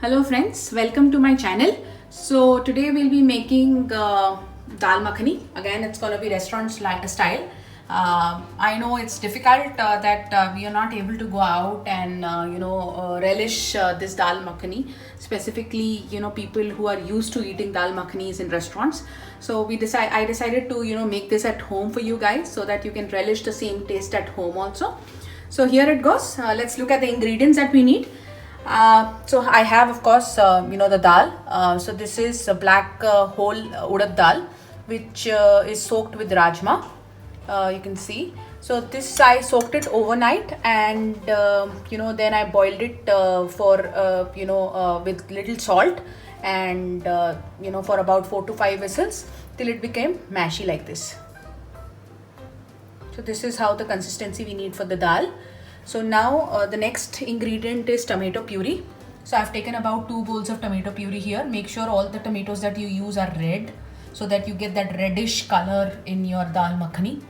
Hello friends, welcome to my channel. So today we'll be making dal makhani. Again, it's gonna be restaurant style. I know it's difficult that we are not able to go out and relish this dal makhani. Specifically, people who are used to eating dal makhanis in restaurants. So I decided to make this at home for you guys so that you can relish the same taste at home also. So here it goes. Let's look at the ingredients that we need. So I have, of course, the dal. So this is a black whole urad dal, which is soaked with rajma. You can see. So this I soaked it overnight, and then I boiled it with little salt, and for about 4 to 5 whistles till it became mashy like this. So this is how the consistency we need for the dal. So now the next ingredient is tomato puree. So I've taken about 2 bowls of tomato puree here. Make sure all the tomatoes that you use are red so that you get that reddish color in your dal makhani.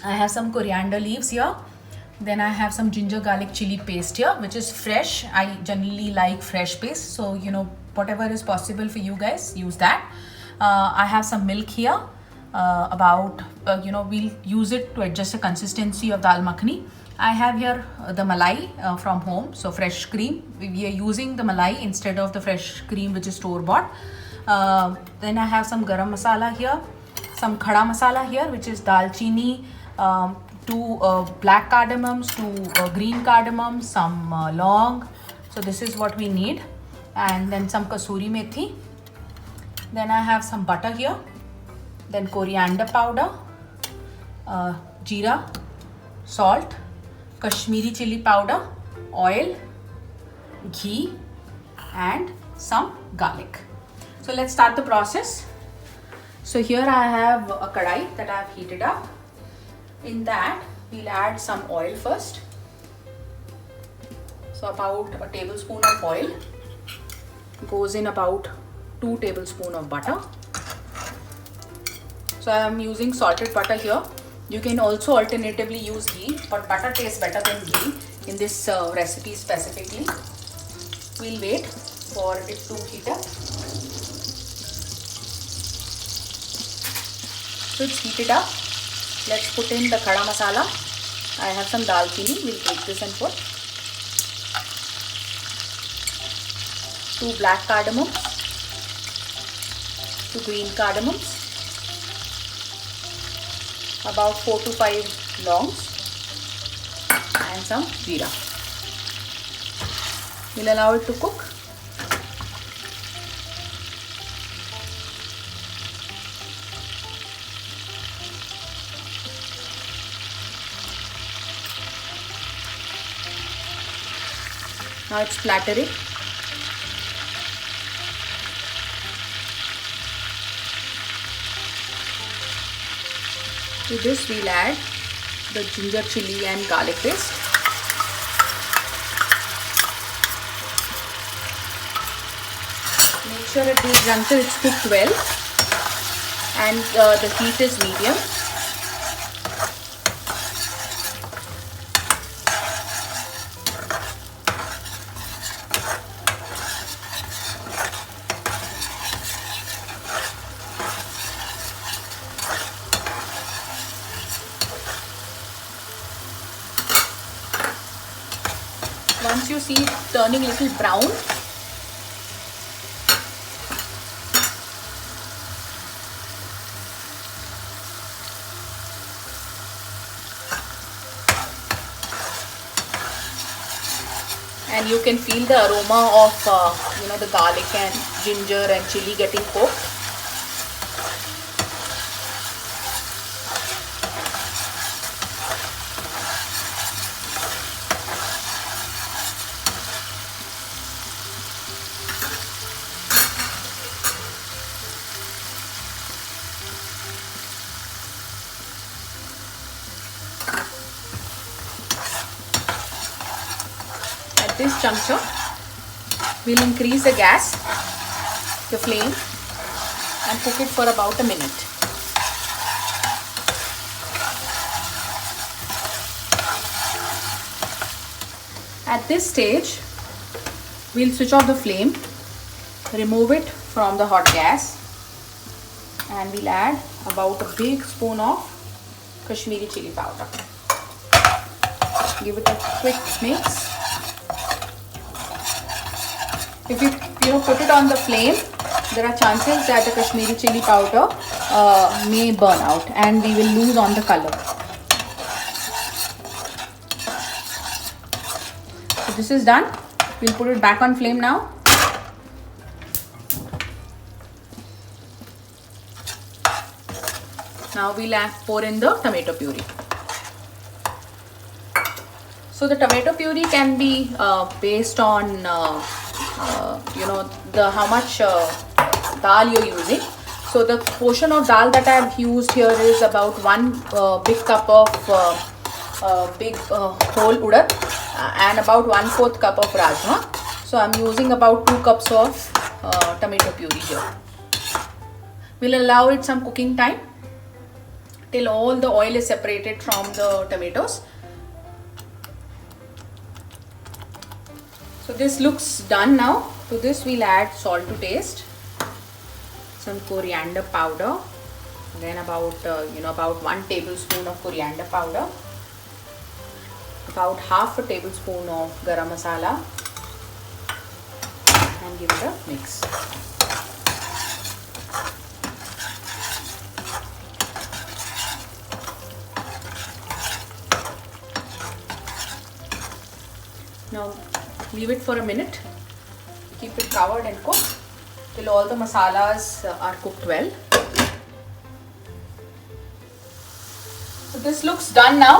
I have some coriander leaves here. Then I have some ginger garlic chili paste here, which is fresh. I generally like fresh paste. So whatever is possible for you guys, use that. I have some milk here. We'll use it to adjust the consistency of dal makhani. I have here the malai from home, so fresh cream. We are using the malai instead of the fresh cream which is store bought. Then I have some garam masala here, some khada masala here, which is dalchini, 2 black cardamoms, 2 green cardamoms, some long. So this is what we need, and then some kasuri methi. Then I have some butter here, then coriander powder, jeera, salt, Kashmiri chili powder, oil, ghee, and some garlic. So let's start the process. So here I have a kadai that I have heated up. In that we'll add some oil first. So about a tablespoon of oil. Goes in about 2 tablespoons of butter. So I am using salted butter here. You can also alternatively use ghee, but butter tastes better than ghee in this recipe specifically. We'll wait for it to heat up. So it's heated up. Let's put in the khada masala. I have some dalchini. We'll take this and put 2 black cardamoms, 2 green cardamoms, about 4 to 5 longs, and some jeera. We'll allow it to cook. Now it's flattering. To this we'll add the ginger chili and garlic paste. Make sure at this juncture it's cooked well, and the heat is medium. Once you see it turning a little brown, and you can feel the aroma of the garlic and ginger and chili getting cooked. At this juncture, we'll increase the flame, and cook it for about a minute. At this stage, We'll switch off the flame, remove it from the hot gas, and we'll add about a big spoon of Kashmiri chili powder. Give it a quick mix. If you put it on the flame, there are chances that the Kashmiri chili powder may burn out and we will lose on the color. So this is done. We'll put it back on flame now. Now we'll pour in the tomato puree. So the tomato puree can be based on how much dal you're using. So the portion of dal that I've used here is about 1 big cup of whole urad and about 1/4 cup of rajma. So I'm using about 2 cups of tomato puree here. We'll allow it some cooking time till all the oil is separated from the tomatoes. So this looks done now. To this we'll add salt to taste, some coriander powder, then about 1 tablespoon of coriander powder, about half a tablespoon of garam masala, and give it a mix. Now leave it for a minute. Keep it covered and cook till all the masalas are cooked well. So this looks done now.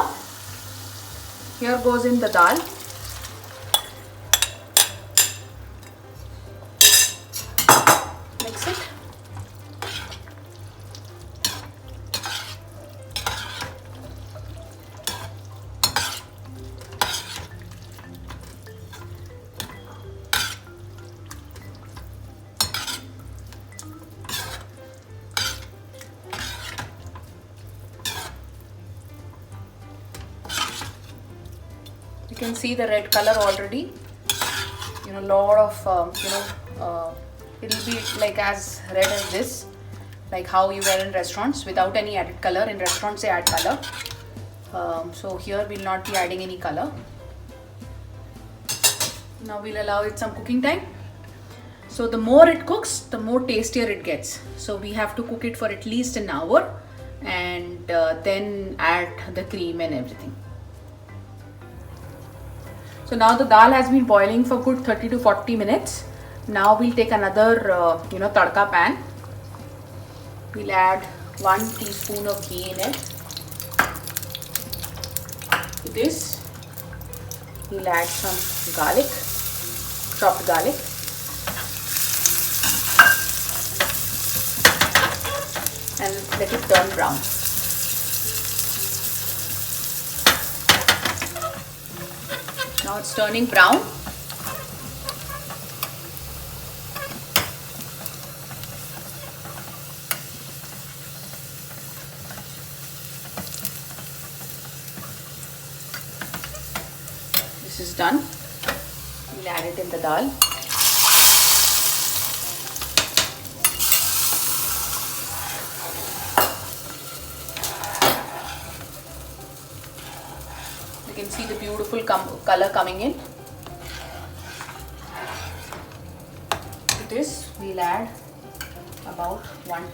Here goes in the dal. Mix it. You can see the red color already. Lot of it'll be like as red as this, like how you wear in restaurants without any added color. In restaurants they add color. So here we'll not be adding any color. Now we'll allow it some cooking time. So the more it cooks, the more tastier it gets. So we have to cook it for at least an hour and then add the cream and everything. So now the dal has been boiling for good 30 to 40 minutes. Now we'll take another tadka pan. We'll add 1 teaspoon of ghee in it. To this we'll add some garlic, chopped garlic. And let it turn brown. Now it's turning brown. This is done. We'll add it in the dal. You can see the beautiful color coming in. To this we'll add about 1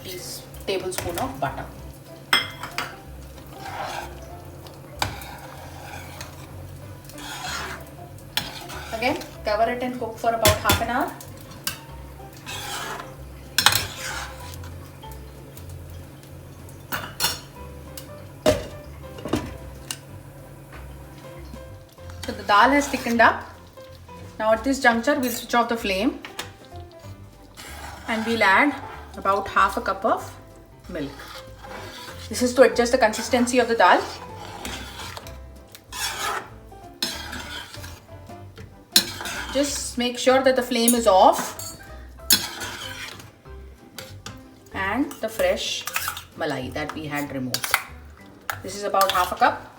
tablespoon of butter. Again, cover it and cook for about half an hour. So the dal has thickened up. Now at this juncture we'll switch off the flame and we'll add about half a cup of milk. This is to adjust the consistency of the dal. Just make sure that the flame is off and the fresh malai that we had removed. This is about half a cup.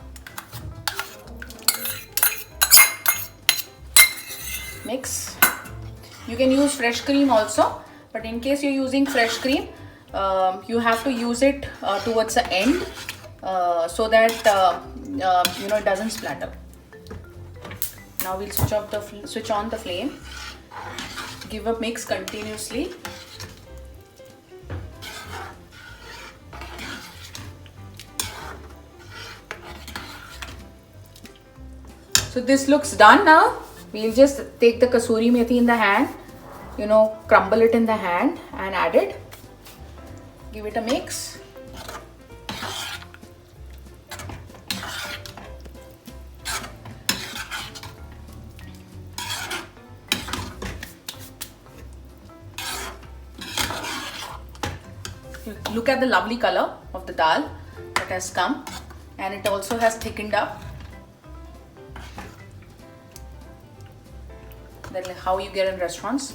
Mix You can use fresh cream also, but in case you're using fresh cream, you have to use it towards the end so that it doesn't splatter. Now we'll switch on the flame. Give a mix continuously. So this looks done now. We'll just take the kasuri methi in the hand, crumble it in the hand and add it. Give it a mix. Look at the lovely color of the dal that has come, and it also has thickened up. Then how you get in restaurants.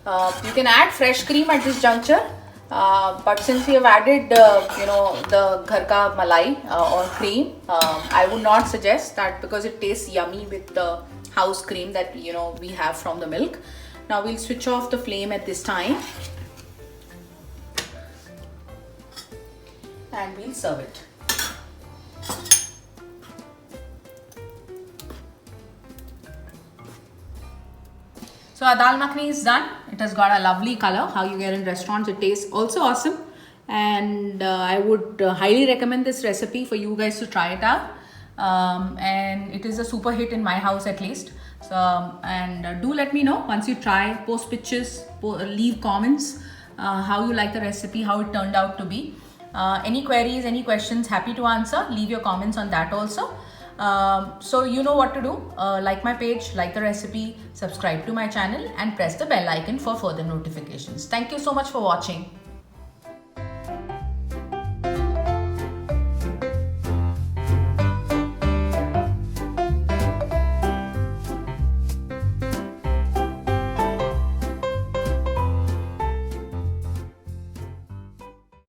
You can add fresh cream at this juncture, but since we have added the ghar ka malai or cream, I would not suggest that because it tastes yummy with the house cream that we have from the milk. Now we'll switch off the flame at this time and we'll serve it. So our dal makhani is done. It has got a lovely color. How you get in restaurants, it tastes also awesome. And I would highly recommend this recipe for you guys to try it out. And it is a super hit in my house at least. So do let me know once you try. Post pictures, leave comments how you like the recipe, how it turned out to be. Any queries, any questions, happy to answer. Leave your comments on that also. So you know what to do. Like my page, like the recipe, subscribe to my channel and press the bell icon for further notifications. Thank you so much for watching.